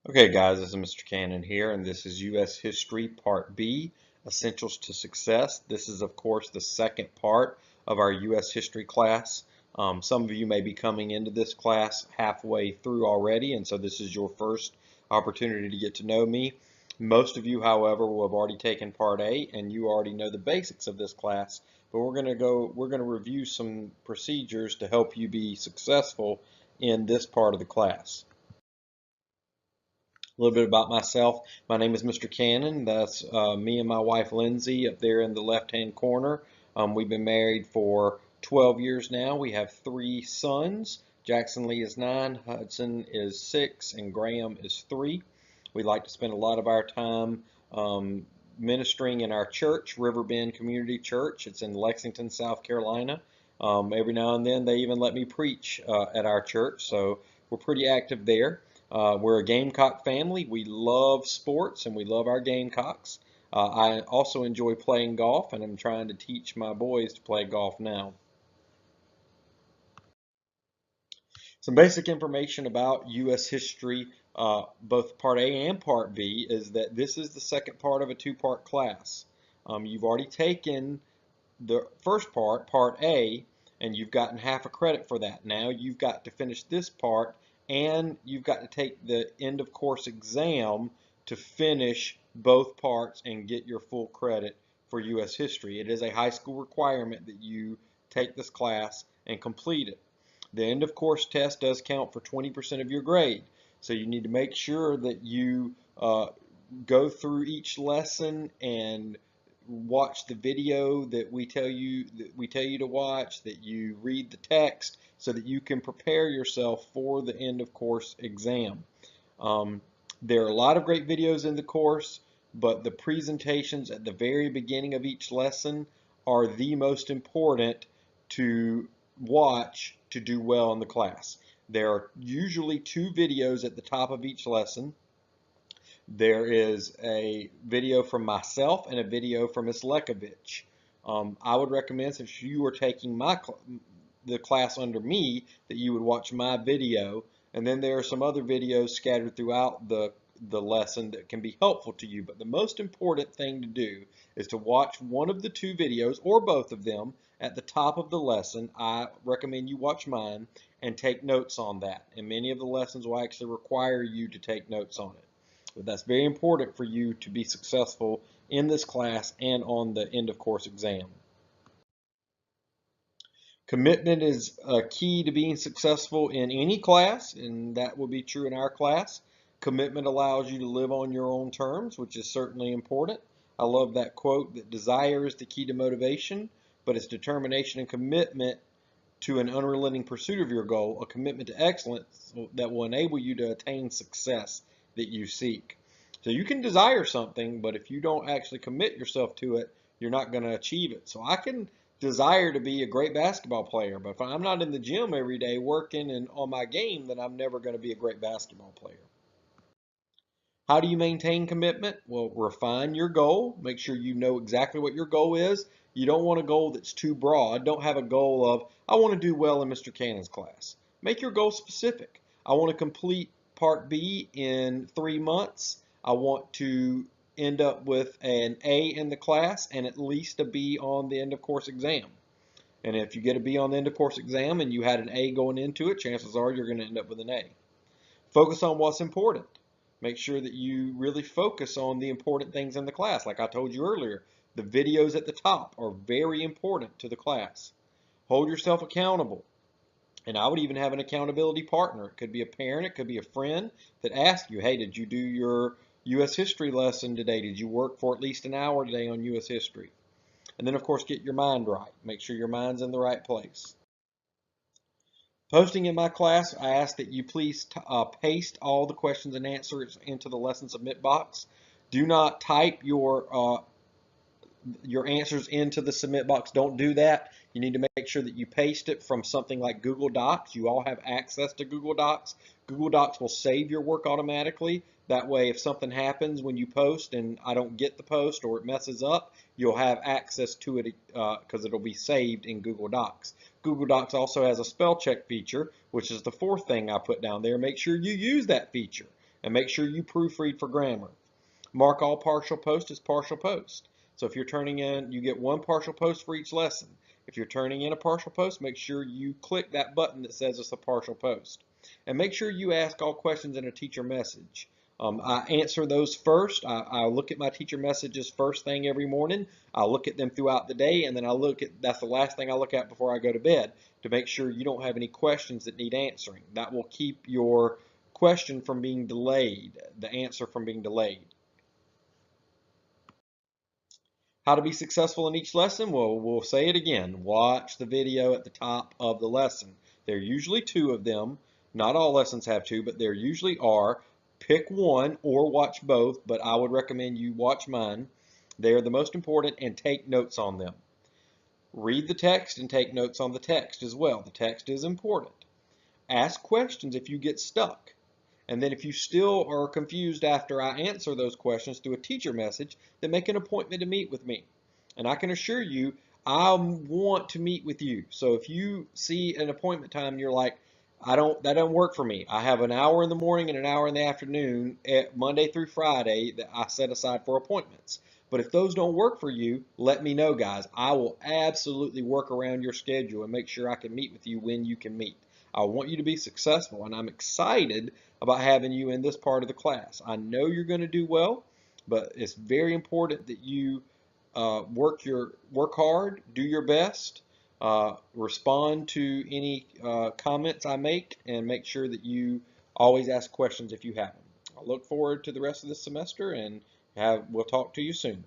Okay, guys, this is Mr. Cannon here, and this is U.S. History Part B, Essentials to Success. This is, of course, the second part of our U.S. History class. Some of you may be coming into this class halfway through already, and so this is your first opportunity to get to know me. Most of you, however, will have already taken Part A, and you already know the basics of this class, but we're going to review some procedures to help you be successful in this part of the class. A little bit about myself. My name is Mr. Cannon. That's me and my wife Lindsay up there in the left-hand corner. We've been married for 12 years now. We have 3 sons. Jackson Lee is 9, Hudson is 6, and Graham is 3. We like to spend a lot of our time ministering in our church, Riverbend Community Church. It's in Lexington, South Carolina. Every now and then they even let me preach at our church, so we're pretty active there. We're a Gamecock family. We love sports and we love our Gamecocks. I also enjoy playing golf, and I'm trying to teach my boys to play golf now. Some basic information about U.S. history, both Part A and Part B, is that this is the second part of a 2-part class. You've already taken the first part, Part A, and you've gotten half a credit for that. Now you've got to finish this part, and you've got to take the end of course exam to finish both parts and get your full credit for U.S. history. It is a high school requirement that you take this class and complete it. The end of course test does count for 20% of your grade, so you need to make sure that you go through each lesson and watch the video that we tell you to watch, that you read the text so that you can prepare yourself for the end of course exam. There are a lot of great videos in the course, but the presentations at the very beginning of each lesson are the most important to watch to do well in the class. There are usually 2 videos at the top of each lesson. There is a video from myself and a video from Ms. Lekovich. I would recommend, if you are taking the class under me, that you would watch my video, and then there are some other videos scattered throughout the lesson that can be helpful to you. But the most important thing to do is to watch one of the 2 videos or both of them at the top of the lesson. I recommend you watch mine and take notes on that. And many of the lessons will actually require you to take notes on it. But that's very important for you to be successful in this class and on the end of course exam. Commitment is a key to being successful in any class, and that will be true in our class. Commitment allows you to live on your own terms, which is certainly important. I love that quote that desire is the key to motivation, but it's determination and commitment to an unrelenting pursuit of your goal, a commitment to excellence that will enable you to attain success that you seek. So you can desire something, but if you don't actually commit yourself to it, you're not going to achieve it. So I can desire to be a great basketball player, but if I'm not in the gym every day working and on my game, then I'm never going to be a great basketball player. How do you maintain commitment? Well, refine your goal. Make sure you know exactly what your goal is. You don't want a goal that's too broad. Don't have a goal of, I want to do well in Mr. Cannon's class. Make your goal specific. I want to complete Part B in 3 months. I want to end up with an A in the class and at least a B on the end of course exam. And if you get a B on the end of course exam and you had an A going into it, chances are you're going to end up with an A. Focus on what's important. Make sure that you really focus on the important things in the class. Like I told you earlier, the videos at the top are very important to the class. Hold yourself accountable. And I would even have an accountability partner. It could be a parent, it could be a friend that asks you, hey, did you do your U.S. history lesson today? Did you work for at least an hour today on U.S. history? And then, of course, get your mind right. Make sure your mind's in the right place. Posting in my class, I ask that you please paste all the questions and answers into the lesson submit box. Do not type your answers into the submit box. Don't do that. You need to make sure that you paste it from something like Google Docs. You all have access to Google Docs. Google Docs will save your work automatically. That way, if something happens when you post and I don't get the post or it messes up, you'll have access to it because it'll be saved in Google Docs. Google Docs also has a spell check feature, which is the 4th thing I put down there. Make sure you use that feature. And make sure you proofread for grammar. Mark all partial post as partial post. So if you're turning in, you get one partial post for each lesson. If you're turning in a partial post, make sure you click that button that says it's a partial post. And make sure you ask all questions in a teacher message. I answer those first. I look at my teacher messages first thing every morning. I look at them throughout the day, and then that's the last thing I look at before I go to bed to make sure you don't have any questions that need answering. That will keep your question from being delayed, the answer from being delayed. How to be successful in each lesson? Well, we'll say it again. Watch the video at the top of the lesson. There are usually two of them. Not all lessons have two, but there usually are. Pick one or watch both, but I would recommend you watch mine. They are the most important, and take notes on them. Read the text and take notes on the text as well. The text is important. Ask questions if you get stuck. And then if you still are confused after I answer those questions through a teacher message, then make an appointment to meet with me. And I can assure you, I want to meet with you. So if you see an appointment time and you're like, that doesn't work for me. I have an hour in the morning and an hour in the afternoon at Monday through Friday that I set aside for appointments. But if those don't work for you, let me know, guys. I will absolutely work around your schedule and make sure I can meet with you when you can meet. I want you to be successful, and I'm excited about having you in this part of the class. I know you're going to do well, but it's very important that you work hard, do your best, respond to any comments I make, and make sure that you always ask questions if you have them. I look forward to the rest of this semester, and we'll talk to you soon.